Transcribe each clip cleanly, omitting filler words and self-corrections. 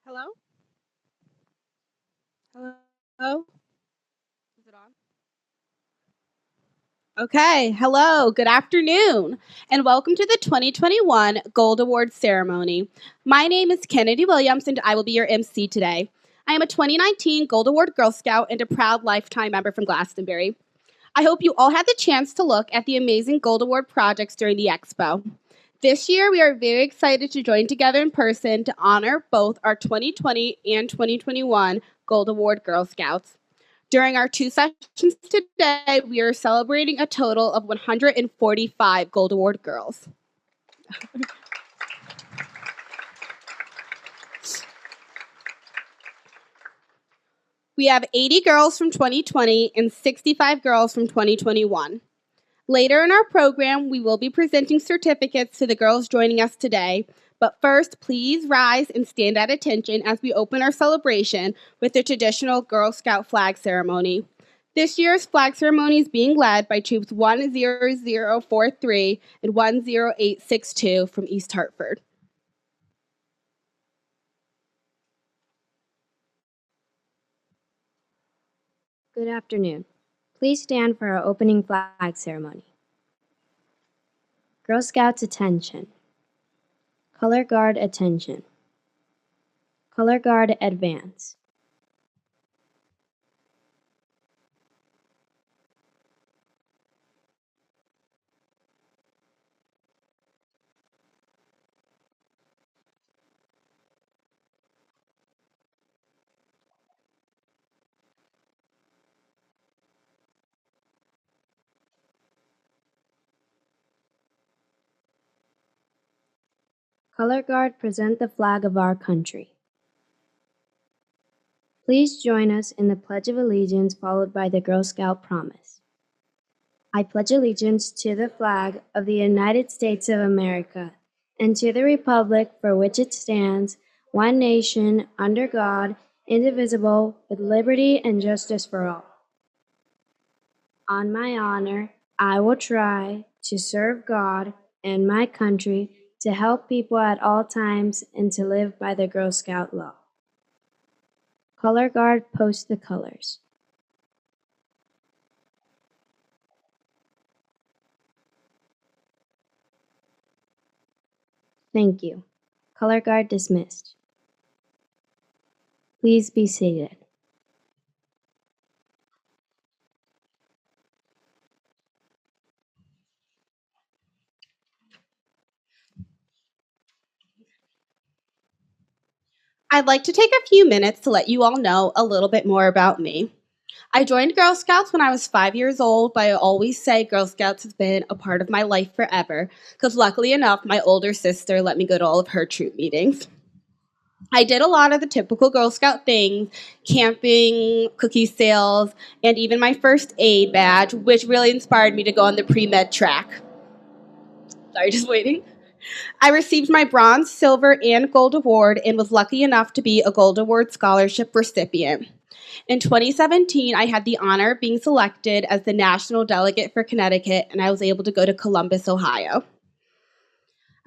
Hello? Hello? Is it on? Okay, hello, good afternoon, and welcome to the 2021 Gold Award ceremony. My name is Kennedy Williams, and I will be your MC today. I am a 2019 Gold Award Girl Scout and a proud lifetime member from Glastonbury. I hope you all had the chance to look at the amazing Gold Award projects during the expo. This year, we are very excited to join together in person to honor both our 2020 and 2021 Gold Award Girl Scouts. During our two sessions today, we are celebrating a total of 145 Gold Award girls. We have 80 girls from 2020 and 65 girls from 2021. Later in our program, we will be presenting certificates to the girls joining us today. But first, please rise and stand at attention as we open our celebration with the traditional Girl Scout flag ceremony. This year's flag ceremony is being led by Troops 10043 and 10862 from East Hartford. Good afternoon. Please stand for our opening flag ceremony. Girl Scouts attention. Color Guard attention. Color Guard advance. Color Guard present the flag of our country. Please join us in the Pledge of Allegiance followed by the Girl Scout Promise. I pledge allegiance to the flag of the United States of America and to the republic for which it stands, one nation, under God, indivisible, with liberty and justice for all. On my honor, I will try to serve God and my country, to help people at all times, and to live by the Girl Scout law. Color Guard post the colors. Thank you. Color Guard dismissed. Please be seated. I'd like to take a few minutes to let you all know a little bit more about me. I joined Girl Scouts when I was 5 years old, but I always say Girl Scouts has been a part of my life forever, because luckily enough, my older sister let me go to all of her troop meetings. I did a lot of the typical Girl Scout things, camping, cookie sales, and even my first aid badge, which really inspired me to go on the pre-med track. Sorry, just waiting. I received my bronze, silver, and gold award and was lucky enough to be a Gold Award scholarship recipient. In 2017, I had the honor of being selected as the national delegate for Connecticut, and I was able to go to Columbus, Ohio.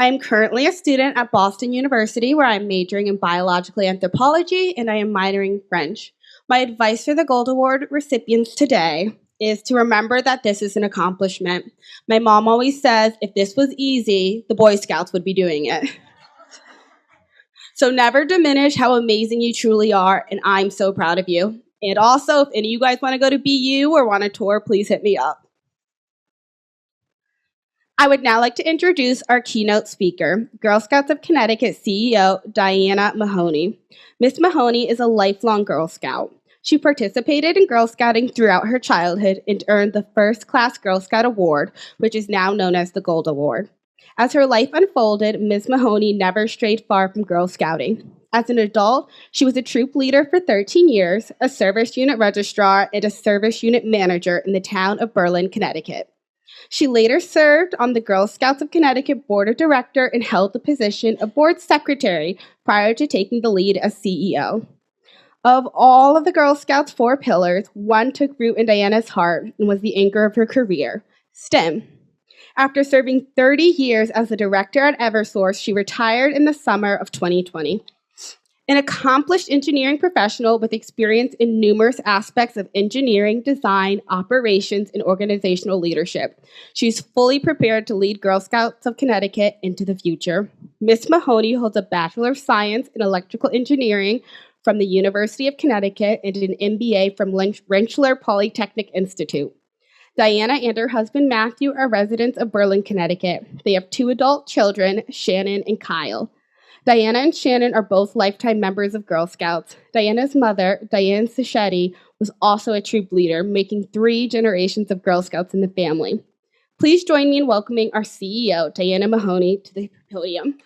I am currently a student at Boston University, where I'm majoring in biological anthropology and I am minoring in French. My advice for the Gold Award recipients today is to remember that this is an accomplishment. My mom always says, if this was easy, the Boy Scouts would be doing it. So never diminish how amazing you truly are, and I'm so proud of you. And also, if any of you guys want to go to BU or want a tour, please hit me up. I would now like to introduce our keynote speaker, Girl Scouts of Connecticut CEO Diana Mahoney. Ms. Mahoney is a lifelong Girl Scout. She participated in Girl Scouting throughout her childhood and earned the First Class Girl Scout Award, which is now known as the Gold Award. As her life unfolded, Ms. Mahoney never strayed far from Girl Scouting. As an adult, she was a troop leader for 13 years, a service unit registrar, and a service unit manager in the town of Berlin, Connecticut. She later served on the Girl Scouts of Connecticut Board of Director and held the position of Board Secretary prior to taking the lead as CEO. Of all of the Girl Scouts' 4 pillars, one took root in Diana's heart and was the anchor of her career: STEM. After serving 30 years as the director at Eversource, she retired in the summer of 2020. An accomplished engineering professional with experience in numerous aspects of engineering, design, operations, and organizational leadership. She's fully prepared to lead Girl Scouts of Connecticut into the future. Miss Mahoney holds a Bachelor of Science in Electrical Engineering from the University of Connecticut and an MBA from Rensselaer Polytechnic Institute. Diana and her husband Matthew are residents of Berlin, Connecticut. They have 2 adult children, Shannon and Kyle. Diana and Shannon are both lifetime members of Girl Scouts. Diana's mother, Diane Sacchetti, was also a troop leader, making 3 generations of Girl Scouts in the family. Please join me in welcoming our CEO, Diana Mahoney, to the podium.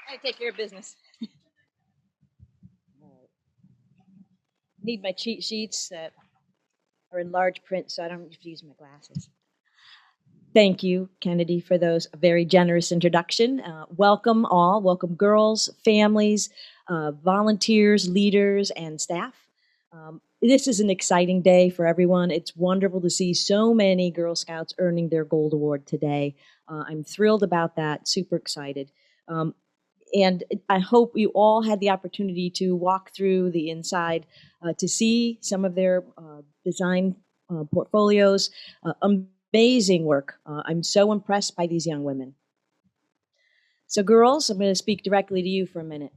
I take care of business. Need my cheat sheets that are in large print, so I don't have to use my glasses. Thank you, Kennedy, for those very generous introduction. Welcome all, welcome girls, families, volunteers, leaders, and staff. This is an exciting day for everyone. It's wonderful to see so many Girl Scouts earning their Gold Award today. I'm thrilled about that, super excited. And I hope you all had the opportunity to walk through the inside to see some of their design portfolios. Amazing work. I'm so impressed by these young women. So girls, I'm going to speak directly to you for a minute.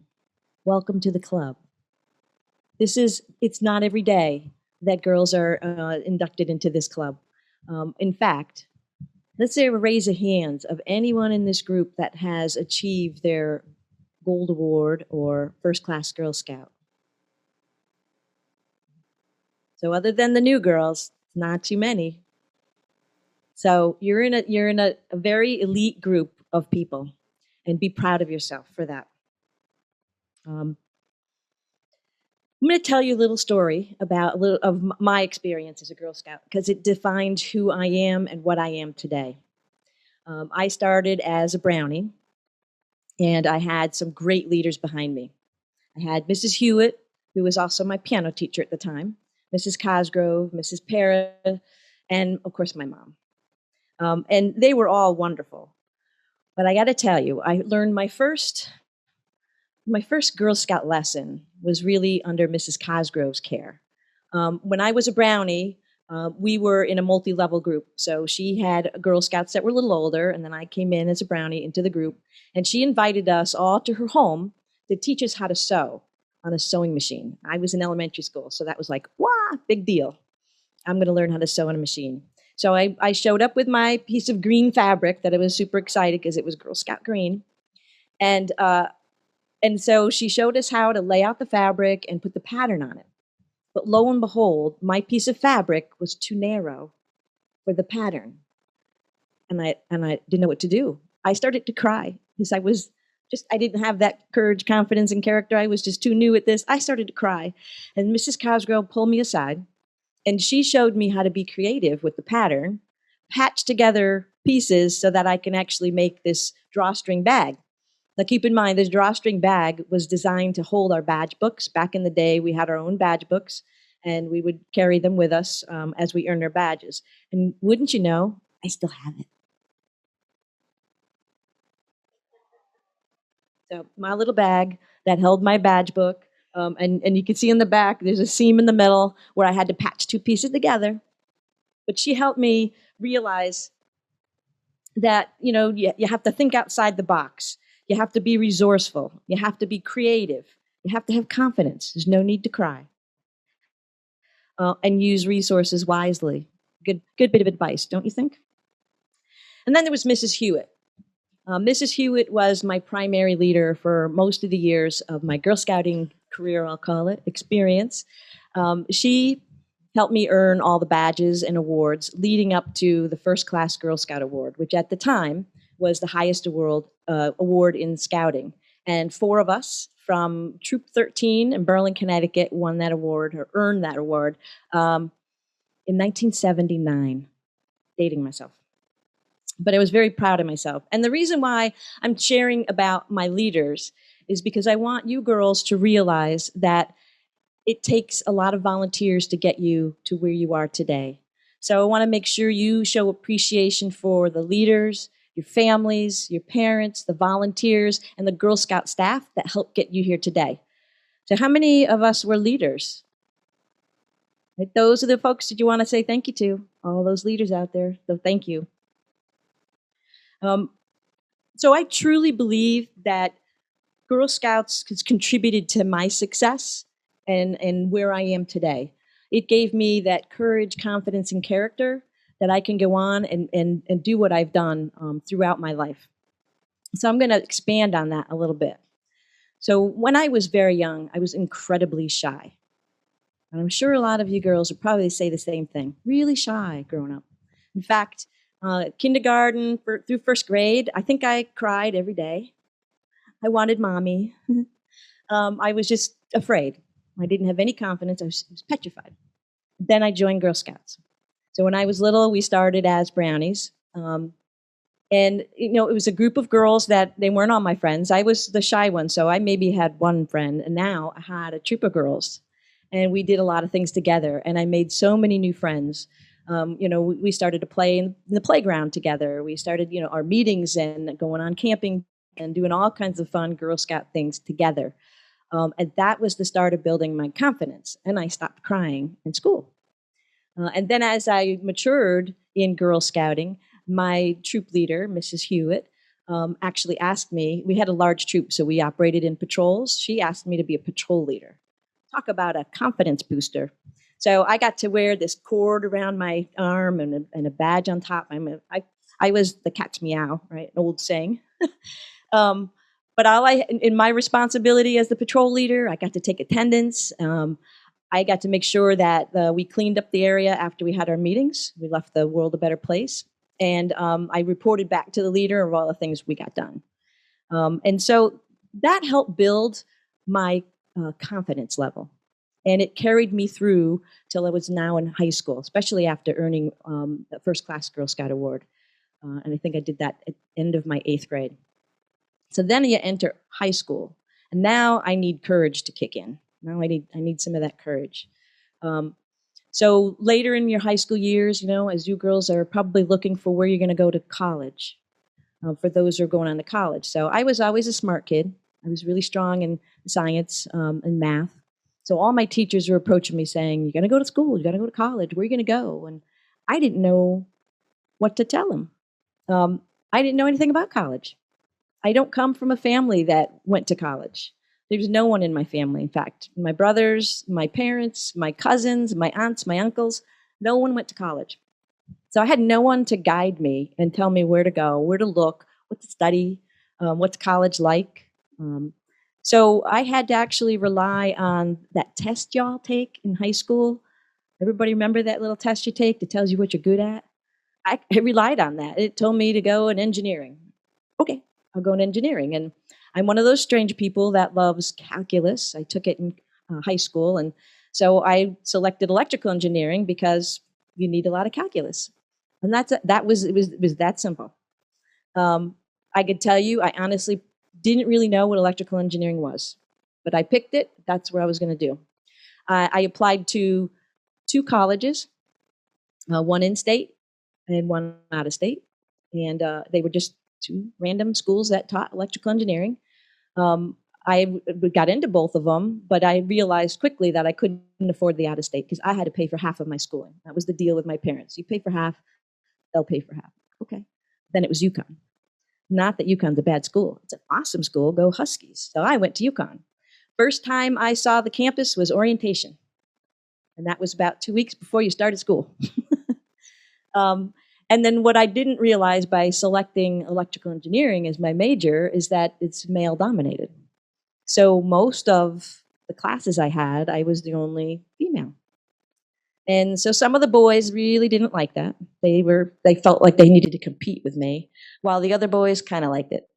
Welcome to the club. It's not every day that girls are inducted into this club. In fact, let's say a raise of hands of anyone in this group that has achieved their Gold Award or First Class Girl Scout. So other than the new girls, not too many. So you're in a very elite group of people, and be proud of yourself for that. I'm going to tell you a little story about a little of my experience as a Girl Scout because it defined who I am and what I am today. I started as a Brownie, and I had some great leaders behind me. I had Mrs. Hewitt, who was also my piano teacher at the time, Mrs. Cosgrove, Mrs. Parra, and of course my mom. And they were all wonderful. But I got to tell you, I learned my first Girl Scout lesson was really under Mrs. Cosgrove's care. When I was a Brownie, we were in a multi-level group. So she had Girl Scouts that were a little older, and then I came in as a Brownie into the group. And she invited us all to her home to teach us how to sew on a sewing machine. I was in elementary school, so that was like, wow, big deal. I'm going to learn how to sew on a machine. So I showed up with my piece of green fabric that I was super excited because it was Girl Scout green. And so she showed us how to lay out the fabric and put the pattern on it. But lo and behold, my piece of fabric was too narrow for the pattern. And I didn't know what to do. I started to cry because I didn't have that courage, confidence, and character. I was just too new at this. I started to cry. And Mrs. Cosgrove pulled me aside, and she showed me how to be creative with the pattern, patch together pieces so that I can actually make this drawstring bag. Now, keep in mind, this drawstring bag was designed to hold our badge books. Back in the day, we had our own badge books, and we would carry them with us as we earned our badges. And wouldn't you know, I still have it. So my little bag that held my badge book, and you can see in the back, there's a seam in the middle where I had to patch 2 pieces together. But she helped me realize that, you have to think outside the box. You have to be resourceful. You have to be creative. You have to have confidence. There's no need to cry. And use resources wisely. Good bit of advice, don't you think? And then there was Mrs. Hewitt. Mrs. Hewitt was my primary leader for most of the years of my Girl Scouting career, I'll call it, experience. She helped me earn all the badges and awards leading up to the First Class Girl Scout Award, which at the time was the highest award in scouting. And 4 of us from Troop 13 in Berlin, Connecticut won that award or earned that award in 1979, dating myself. But I was very proud of myself. And the reason why I'm sharing about my leaders is because I want you girls to realize that it takes a lot of volunteers to get you to where you are today. So I want to make sure you show appreciation for the leaders, your families, your parents, the volunteers, and the Girl Scout staff that helped get you here today. So how many of us were leaders? Right, those are the folks that you want to say thank you to, all those leaders out there, so thank you. So I truly believe that Girl Scouts has contributed to my success and where I am today. It gave me that courage, confidence, and character that I can go on and do what I've done throughout my life. So I'm going to expand on that a little bit. So when I was very young, I was incredibly shy. And I'm sure a lot of you girls would probably say the same thing. Really shy growing up. In fact, kindergarten through first grade, I think I cried every day. I wanted mommy. I was just afraid. I didn't have any confidence. I was petrified. Then I joined Girl Scouts. So when I was little, we started as brownies. And, you know, it was a group of girls that they weren't all my friends. I was the shy one, so I maybe had one friend. And now I had a troop of girls. And we did a lot of things together. And I made so many new friends. You know, we started to play in the playground together. We started, you know, our meetings and going on camping and doing all kinds of fun Girl Scout things together. And that was the start of building my confidence. And I stopped crying in school. And then as I matured in Girl Scouting, my troop leader, Mrs. Hewitt, actually asked me, we had a large troop, so we operated in patrols. She asked me to be a patrol leader. Talk about a confidence booster. So I got to wear this cord around my arm and a badge on top. I was the cat's meow, right? An old saying. But in my responsibility as the patrol leader, I got to take attendance. I got to make sure that we cleaned up the area after we had our meetings. We left the world a better place. And I reported back to the leader of all the things we got done. And so that helped build my confidence level. And it carried me through till I was now in high school, especially after earning the first class Girl Scout award. And I think I did that at the end of my 8th grade. So then you enter high school. And now I need courage to kick in. Now I need some of that courage. So later in your high school years, you know, as you girls are probably looking for where you're going to go to college, for those who are going on to college. So I was always a smart kid. I was really strong in science and math. So all my teachers were approaching me saying, you're going to go to school, you got to go to college, where are you going to go? And I didn't know what to tell them. I didn't know anything about college. I don't come from a family that went to college. There was no one in my family, in fact. My brothers, my parents, my cousins, my aunts, my uncles, no one went to college. So I had no one to guide me and tell me where to go, where to look, what to study, what's college like. So I had to actually rely on that test y'all take in high school. Everybody remember that little test you take that tells you what you're good at? I relied on that. It told me to go in engineering. Okay, I'll go in engineering. And I'm one of those strange people that loves calculus. I took it in high school. And so I selected electrical engineering because you need a lot of calculus. And it was that simple. I could tell you, I honestly didn't really know what electrical engineering was, but I picked it. That's what I was going to do. I applied to 2 colleges, one in state and one out of state. And they were just 2 random schools that taught electrical engineering. I got into both of them, but I realized quickly that I couldn't afford the out of state because I had to pay for half of my schooling. That was the deal with my parents. You pay for half, they'll pay for half. Okay. Then it was UConn. Not that UConn's a bad school. It's an awesome school. Go Huskies. So I went to UConn. First time I saw the campus was orientation. And that was about 2 weeks before you started school. And then what I didn't realize by selecting electrical engineering as my major is that it's male dominated. So most of the classes I had, I was the only female. And so some of the boys really didn't like that. They felt like they needed to compete with me, while the other boys kind of liked it.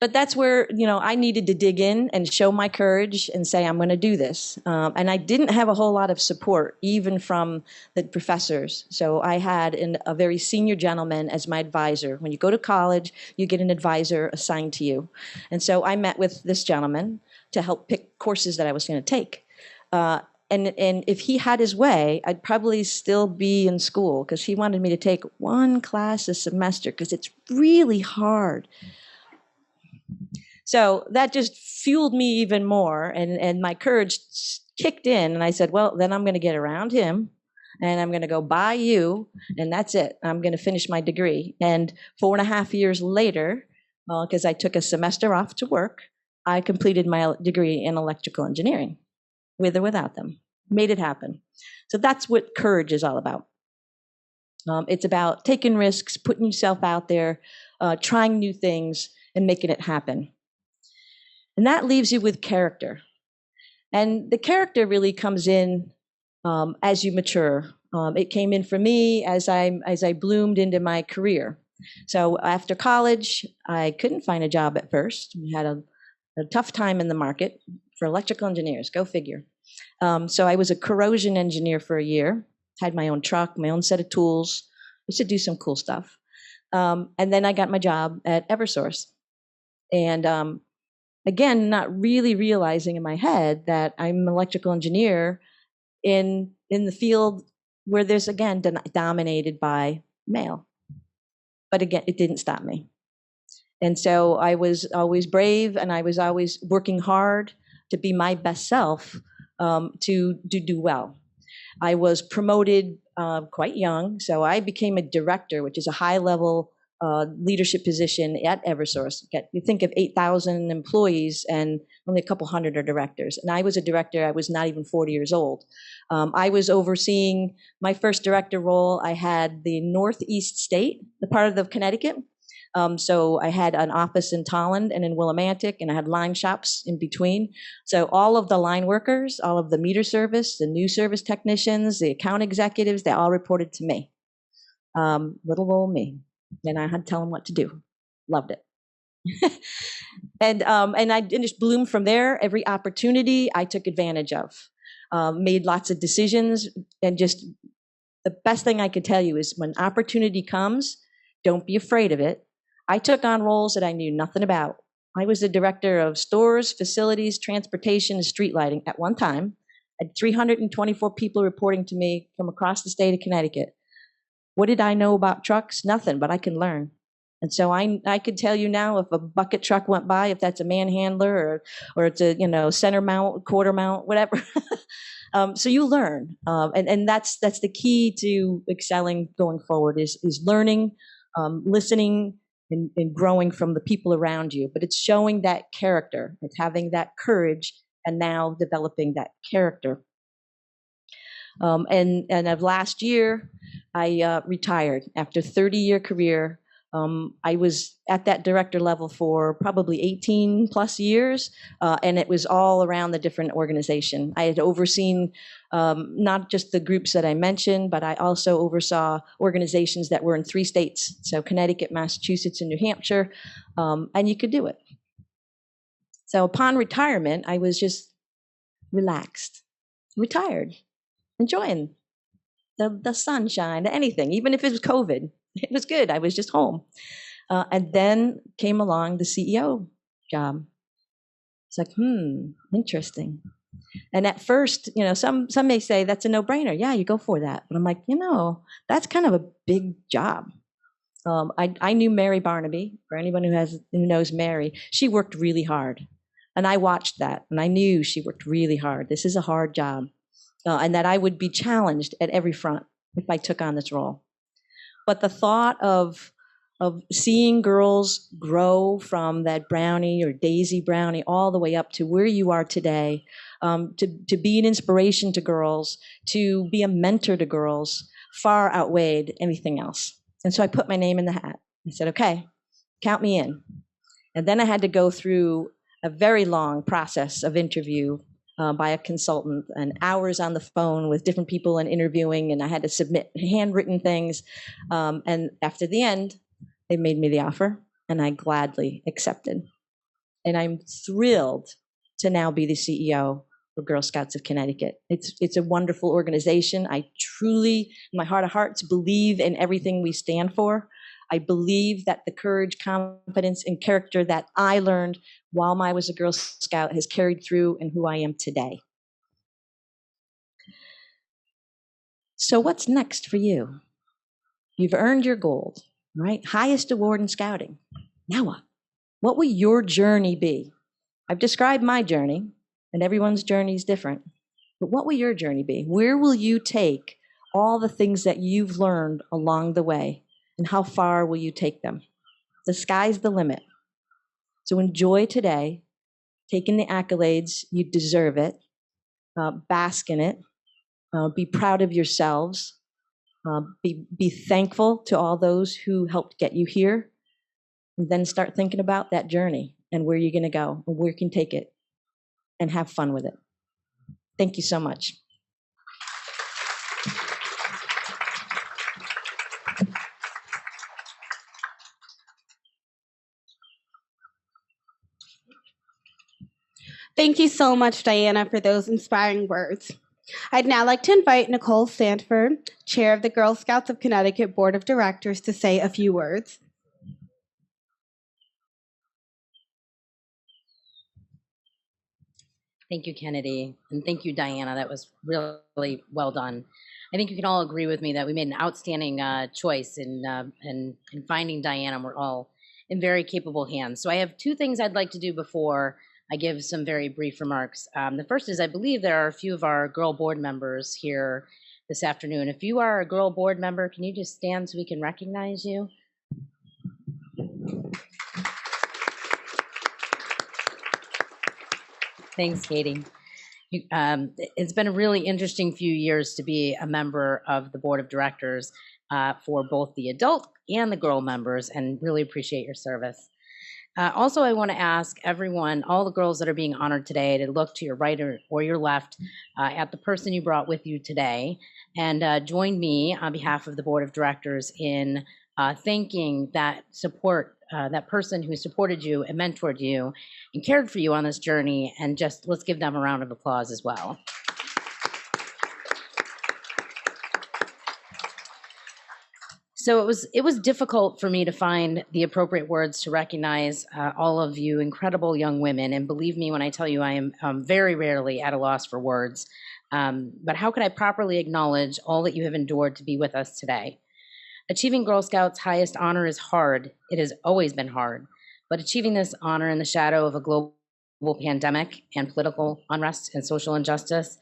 But that's where, you know, I needed to dig in and show my courage and say, I'm going to do this. And I didn't have a whole lot of support, even from the professors. So I had a very senior gentleman as my advisor. When you go to college, you get an advisor assigned to you. And so I met with this gentleman to help pick courses that I was going to take. and if he had his way, I'd probably still be in school because he wanted me to take one class a semester because it's really hard. So that just fueled me even more, and my courage kicked in, and I said, well, then I'm going to get around him, and I'm going to go buy you, and that's it. I'm going to finish my degree. And 4.5 years later, because I took a semester off to work, I completed my degree in electrical engineering, with or without them. Made it happen. So that's what courage is all about. It's about taking risks, putting yourself out there, trying new things, and making it happen. And that leaves you with character. And the character really comes in as you mature. It came in for me as I bloomed into my career. So after college, I couldn't find a job at first. We had a tough time in the market for electrical engineers, go figure. So I was a corrosion engineer for a year, had my own truck, my own set of tools. I used to do some cool stuff. And then I got my job at Eversource. And again, not really realizing in my head that I'm an electrical engineer in the field where there's, again, dominated by male. But again, it didn't stop me. And so I was always brave, and I was always working hard to be my best self, to do well. I was promoted quite young, so I became a director, which is a high-level leadership position at Eversource. You think of 8,000 employees, and only a couple hundred are directors. And I was a director. I was not even 40 years old. I was overseeing my first director role. I had the Northeast state, the part of Connecticut. So I had an office in Tolland and in Willimantic, and I had line shops in between. So all of the line workers, all of the meter service, the new service technicians, the account executives, they all reported to me. Little old me. And I had to tell them what to do. Loved it. And I just bloomed from there. Every opportunity I took advantage of. Made lots of decisions, and just the best thing I could tell you is when opportunity comes, don't be afraid of it. I took on roles that I knew nothing about. I was the director of stores, facilities, transportation, and street lighting at one time. I had 324 people reporting to me from across the state of Connecticut. What did I know about trucks? Nothing, but I can learn. And so I could tell you now if a bucket truck went by, if that's a manhandler or it's a center mount, quarter mount, whatever. So you learn, and that's the key to excelling going forward is learning, listening, and growing from the people around you. But it's showing that character, it's having that courage, and now developing that character. And of last year, I retired after a 30-year career. I was at that director level for probably 18 plus years, and it was all around the different organization. I had overseen not just the groups that I mentioned, but I also oversaw organizations that were in 3 states, so Connecticut, Massachusetts, and New Hampshire, and you could do it. So upon retirement, I was just relaxed, retired, enjoying the sunshine, anything, even if it was COVID. It was good. I was just home. And then came along the CEO job. It's like, interesting. And at first, some may say that's a no-brainer. Yeah, you go for that. But I'm like, that's kind of a big job. I knew Mary Barnaby. For anyone who knows Mary, she worked really hard. And I watched that, and I knew she worked really hard. This is a hard job. And that I would be challenged at every front if I took on this role. But the thought of seeing girls grow from that brownie or daisy brownie all the way up to where you are today, to be an inspiration to girls, to be a mentor to girls, far outweighed anything else. And so I put my name in the hat. I said, okay, count me in. And then I had to go through a very long process of interview by a consultant, and hours on the phone with different people and interviewing, and I had to submit handwritten things. And after the end, they made me the offer, and I gladly accepted. And I'm thrilled to now be the CEO of Girl Scouts of Connecticut. It's a wonderful organization. I truly, in my heart of hearts, believe in everything we stand for. I believe that the courage, confidence, and character that I learned while I was a Girl Scout has carried through in who I am today. So what's next for you? You've earned your gold, right? Highest award in scouting. Now what? What will your journey be? I've described my journey, and everyone's journey is different. But what will your journey be? Where will you take all the things that you've learned along the way, and how far will you take them? The sky's the limit. So enjoy today, take in the accolades, you deserve it, bask in it, be proud of yourselves, be thankful to all those who helped get you here, and then start thinking about that journey and where you're gonna go and where you can take it, and have fun with it. Thank you so much. Thank you so much, Diana, for those inspiring words. I'd now like to invite Nicole Sanford, Chair of the Girl Scouts of Connecticut Board of Directors, to say a few words. Thank you, Kennedy, and thank you, Diana. That was really well done. I think you can all agree with me that we made an outstanding choice in finding Diana. We're all in very capable hands. So I have two things I'd like to do before I give some very brief remarks. The first is I believe there are a few of our girl board members here this afternoon. If you are a girl board member, can you just stand so we can recognize you? Thanks, Katie. It's been a really interesting few years to be a member of the board of directors for both the adult and the girl members, and really appreciate your service. Also, I want to ask everyone, all the girls that are being honored today, to look to your right or your left at the person you brought with you today, and join me on behalf of the board of directors in thanking that support, that person who supported you and mentored you and cared for you on this journey, and just let's give them a round of applause as well. So it was difficult for me to find the appropriate words to recognize all of you incredible young women, and believe me when I tell you I am very rarely at a loss for words. But how could I properly acknowledge all that you have endured to be with us today? Achieving Girl Scouts' highest honor is hard. It has always been hard. But achieving this honor in the shadow of a global pandemic and political unrest and social injustice,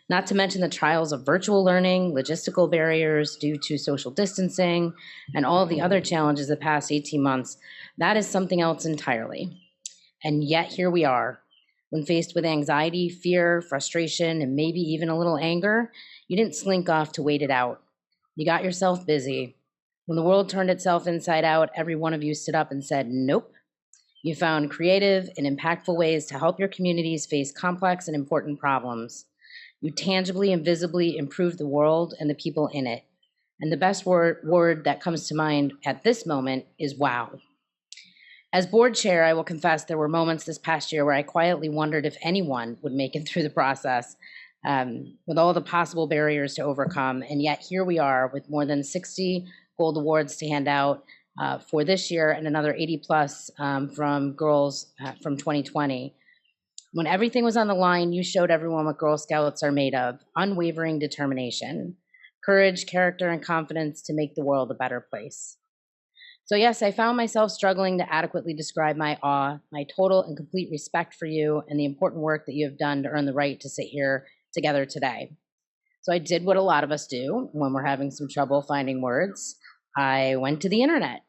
not to mention the trials of virtual learning, logistical barriers due to social distancing, and all of the other challenges the past 18 months, that is something else entirely. And yet here we are. When faced with anxiety, fear, frustration, and maybe even a little anger, you didn't slink off to wait it out. You got yourself busy. When the world turned itself inside out, every one of you stood up and said, nope. You found creative and impactful ways to help your communities face complex and important problems. You tangibly and visibly improved the world and the people in it. And the best word that comes to mind at this moment is wow. As board chair, I will confess there were moments this past year where I quietly wondered if anyone would make it through the process, with all the possible barriers to overcome. And yet here we are with more than 60 gold awards to hand out for this year, and another 80 plus from girls from 2020. When everything was on the line, you showed everyone what Girl Scouts are made of: unwavering determination, courage, character, and confidence to make the world a better place. So yes, I found myself struggling to adequately describe my awe, my total and complete respect for you, and the important work that you have done to earn the right to sit here together today. So I did what a lot of us do when we're having some trouble finding words. I went to the internet,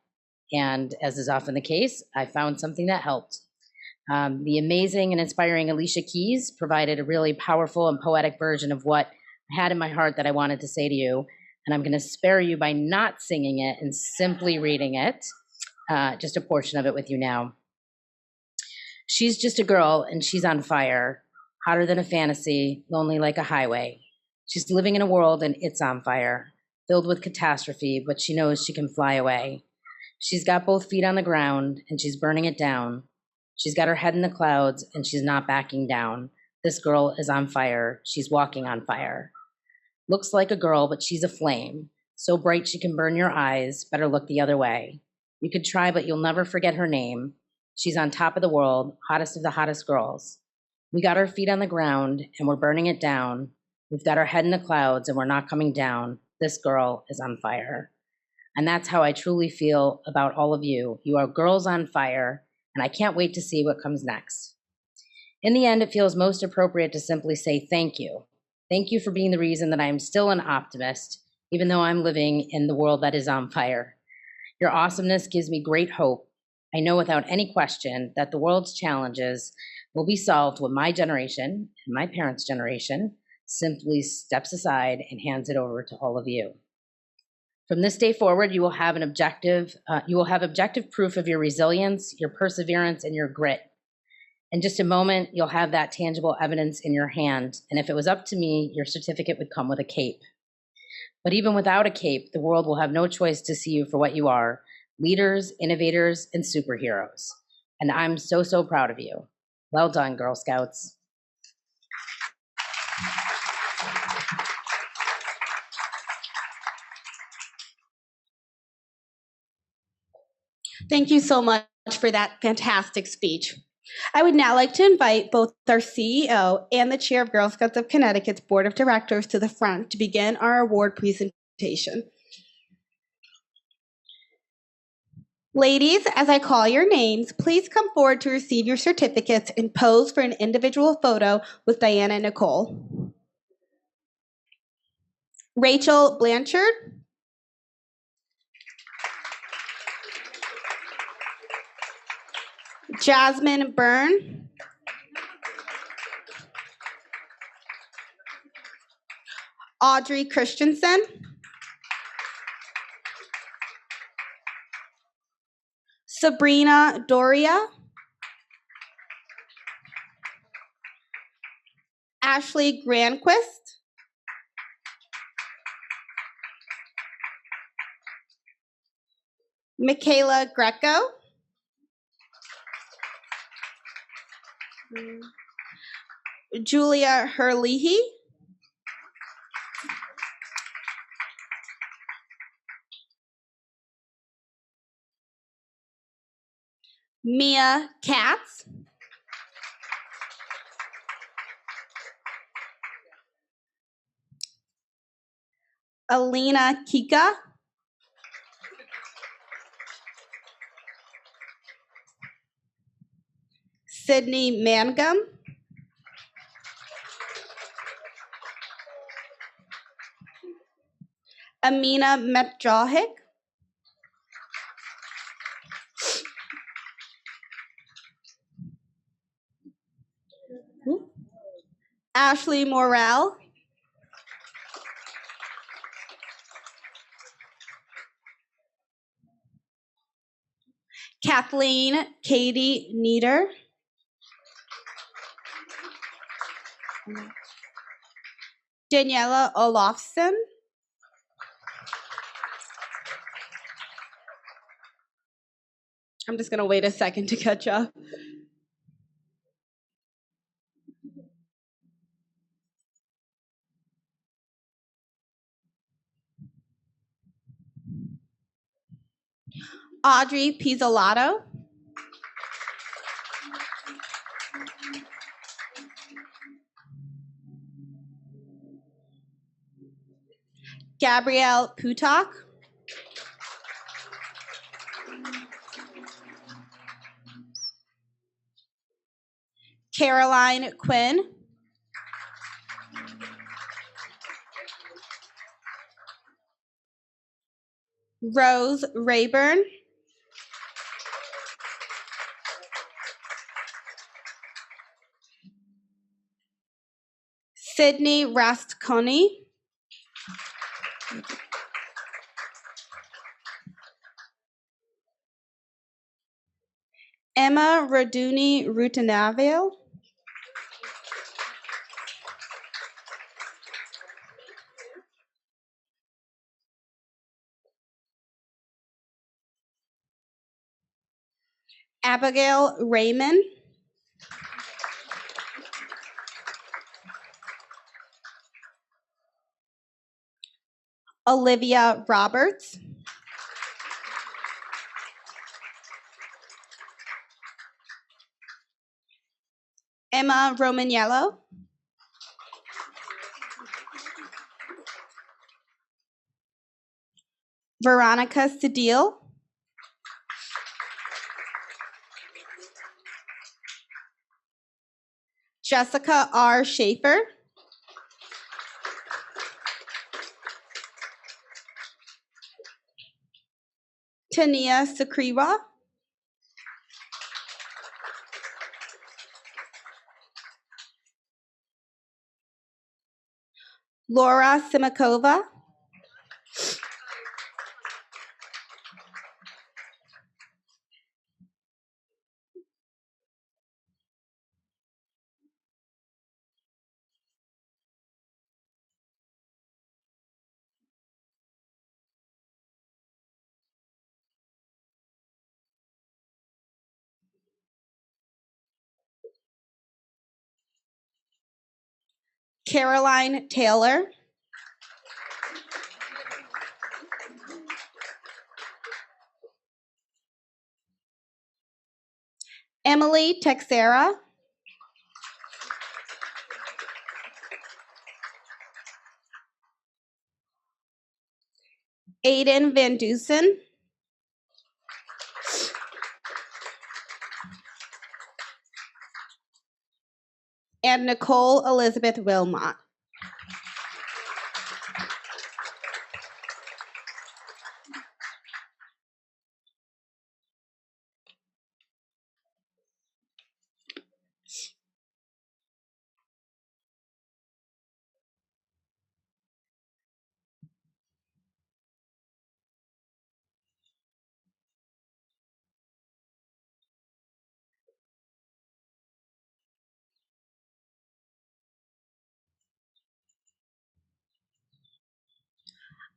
and as is often the case, I found something that helped. The amazing and inspiring Alicia Keys provided a really powerful and poetic version of what I had in my heart that I wanted to say to you, and I'm going to spare you by not singing it and simply reading it, just a portion of it with you now. She's just a girl, and she's on fire, hotter than a fantasy, lonely like a highway. She's living in a world, and it's on fire, filled with catastrophe, but she knows she can fly away. She's got both feet on the ground, and she's burning it down. She's got her head in the clouds, and she's not backing down. This girl is on fire. She's walking on fire. Looks like a girl, but she's a flame. So bright she can burn your eyes. Better look the other way. You could try, but you'll never forget her name. She's on top of the world, hottest of the hottest girls. We got our feet on the ground, and we're burning it down. We've got our head in the clouds and we're not coming down. This girl is on fire. And that's how I truly feel about all of you. You are girls on fire, and I can't wait to see what comes next. In the end, it feels most appropriate to simply say thank you. Thank you for being the reason that I am still an optimist, even though I'm living in the world that is on fire. Your awesomeness gives me great hope. I know without any question that the world's challenges will be solved when my generation and my parents' generation simply steps aside and hands it over to all of you. From this day forward, you will have objective proof of your resilience, your perseverance, and your grit. In just a moment, you'll have that tangible evidence in your hand, and if it was up to me, your certificate would come with a cape. But even without a cape, the world will have no choice to see you for what you are, leaders, innovators, and superheroes. And I'm so, so proud of you. Well done, Girl Scouts. Thank you so much for that fantastic speech. I would now like to invite both our CEO and the chair of Girl Scouts of Connecticut's Board of Directors to the front to begin our award presentation. Ladies, as I call your names, please come forward to receive your certificates and pose for an individual photo with Diana and Nicole. Rachel Blanchard. Jasmine Byrne. Audrey Christensen. Sabrina Doria. Ashley Granquist. Michaela Greco. Julia Herlihy. Mia Katz. Alina Kika. Sydney Mangum. Amina Metjahik. Ashley Morrell. Kathleen Katie Nieder. Daniela Olofsson. I'm just going to wait a second to catch up. Audrey Pizzolato. Gabrielle Putak. Caroline Quinn. Rose Rayburn. Sydney Rastconi. Emma Raduni Rutanaville. Abigail Raymond. Olivia Roberts. Emma Romaniello. Veronica Sedil, Jessica R. Schaefer, Tania Sakriva, Laura Simakova, Caroline Taylor, Emily Texera, Aiden Van Dusen, and Nicole Elizabeth Wilmot.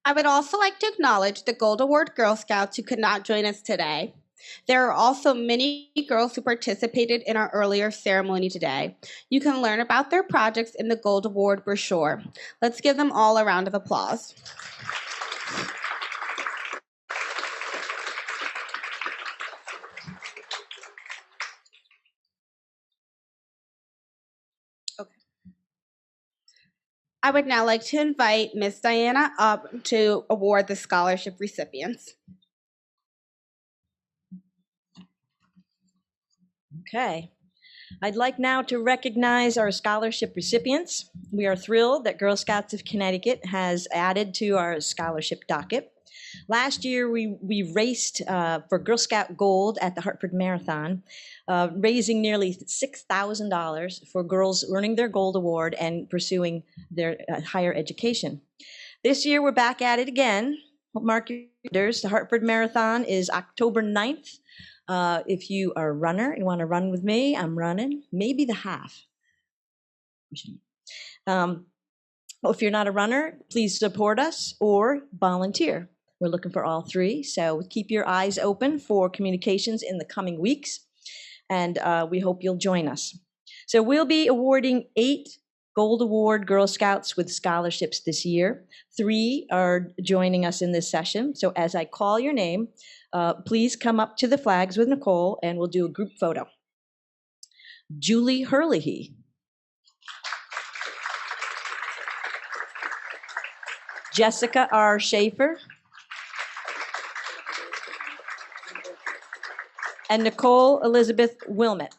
I would also like to acknowledge the Gold Award Girl Scouts who could not join us today. There are also many girls who participated in our earlier ceremony today. You can learn about their projects in the Gold Award brochure. Let's give them all a round of applause. Okay. I would now like to invite Miss Diana up to award the scholarship recipients. Okay. I'd like now to recognize our scholarship recipients. We are thrilled that Girl Scouts of Connecticut has added to our scholarship docket. Last year, we raced for Girl Scout Gold at the Hartford Marathon, raising nearly $6,000 for girls earning their Gold Award and pursuing their higher education. This year, we're back at it again. Mark your calendars. The Hartford Marathon is October 9th. If you are a runner and want to run with me, I'm running, maybe the half. If you're not a runner, please support us or volunteer. We're looking for all three, so keep your eyes open for communications in the coming weeks, and we hope you'll join us. So we'll be awarding 8 Gold Award Girl Scouts with scholarships this year. 3 are joining us in this session, so as I call your name, please come up to the flags with Nicole, and we'll do a group photo. Julie Herlihy. Jessica R. Schaefer. And Nicole Elizabeth Wilmot.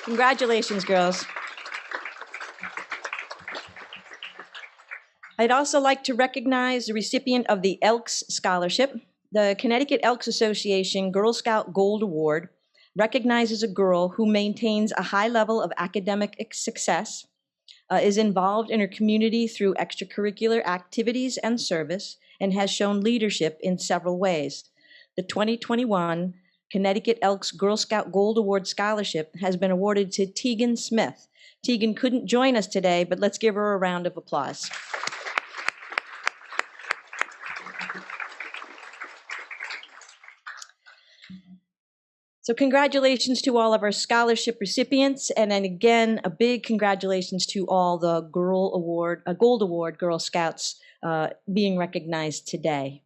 Congratulations, girls. I'd also like to recognize the recipient of the Elks Scholarship. The Connecticut Elks Association Girl Scout Gold Award recognizes a girl who maintains a high level of academic success, is involved in her community through extracurricular activities and service, and has shown leadership in several ways. The 2021 Connecticut Elks Girl Scout Gold Award Scholarship has been awarded to Tegan Smith. Tegan couldn't join us today, but let's give her a round of applause. So congratulations to all of our scholarship recipients, and then again, a big congratulations to all the Gold Award Girl Scouts being recognized today.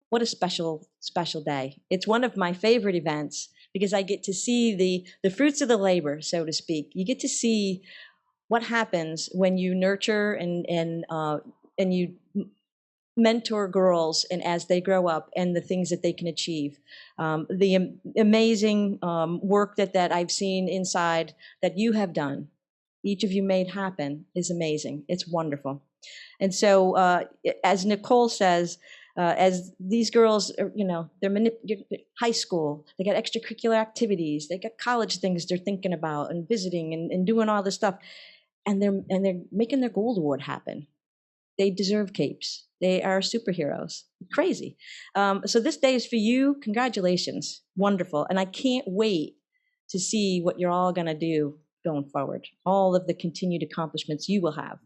What a special, special day. It's one of my favorite events because I get to see the fruits of the labor, so to speak. You get to see what happens when you nurture and you mentor girls and as they grow up and the things that they can achieve. The amazing work that I've seen inside that you have done, each of you made happen, is amazing. It's wonderful. And so as Nicole says, as these girls, they're high school, they got extracurricular activities, they got college things they're thinking about and visiting and doing all this stuff, and they're making their Gold Award happen. They deserve capes. They are superheroes. Crazy. So this day is for you. Congratulations. Wonderful. And I can't wait to see what you're all going to do going forward, all of the continued accomplishments you will have.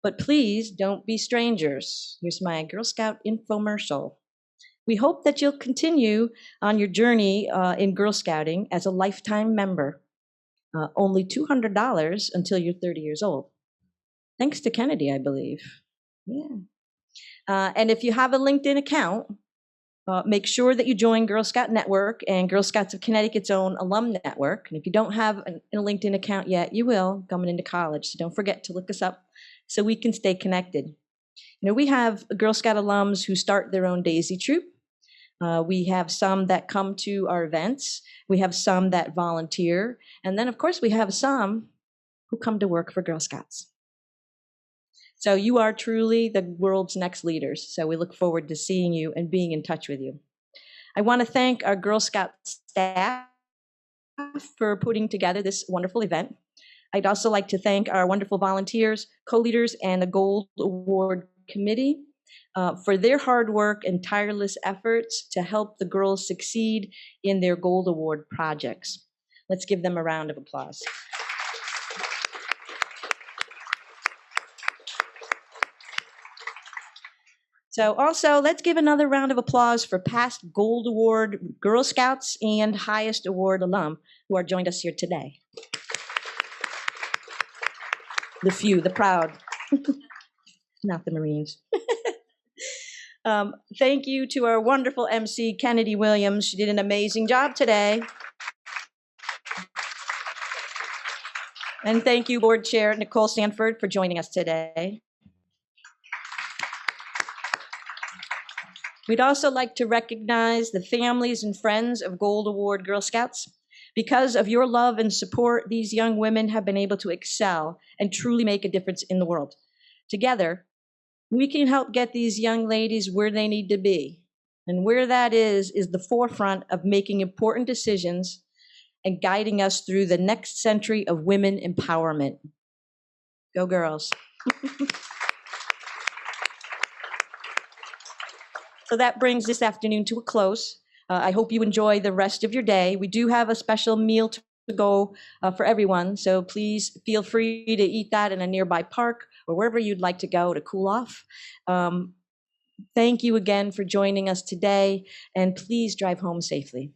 But please don't be strangers. Here's my Girl Scout infomercial. We hope that you'll continue on your journey in Girl Scouting as a lifetime member. Only $200 until you're 30 years old. Thanks to Kennedy, I believe. Yeah. And if you have a LinkedIn account, make sure that you join Girl Scout Network and Girl Scouts of Connecticut's own alum network. And if you don't have a LinkedIn account yet, you will coming into college. So don't forget to look us up so we can stay connected. We have Girl Scout alums who start their own Daisy Troop. We have some that come to our events. We have some that volunteer. And then, of course, we have some who come to work for Girl Scouts. So you are truly the world's next leaders. So we look forward to seeing you and being in touch with you. I want to thank our Girl Scout staff for putting together this wonderful event. I'd also like to thank our wonderful volunteers, co-leaders, and the Gold Award Committee for their hard work and tireless efforts to help the girls succeed in their Gold Award projects. Let's give them a round of applause. So also, let's give another round of applause for past Gold Award Girl Scouts and highest award alum who are joined us here today. The few, the proud, not the Marines. Thank you to our wonderful MC, Kennedy Williams. She did an amazing job today. And thank you, Board Chair Nicole Sanford, for joining us today. We'd also like to recognize the families and friends of Gold Award Girl Scouts. Because of your love and support, these young women have been able to excel and truly make a difference in the world. Together, we can help get these young ladies where they need to be. And where that is the forefront of making important decisions and guiding us through the next century of women empowerment. Go girls. So that brings this afternoon to a close. I hope you enjoy the rest of your day. We do have a special meal to go for everyone, so please feel free to eat that in a nearby park or wherever you'd like to go to cool off. Thank you again for joining us today, and please drive home safely.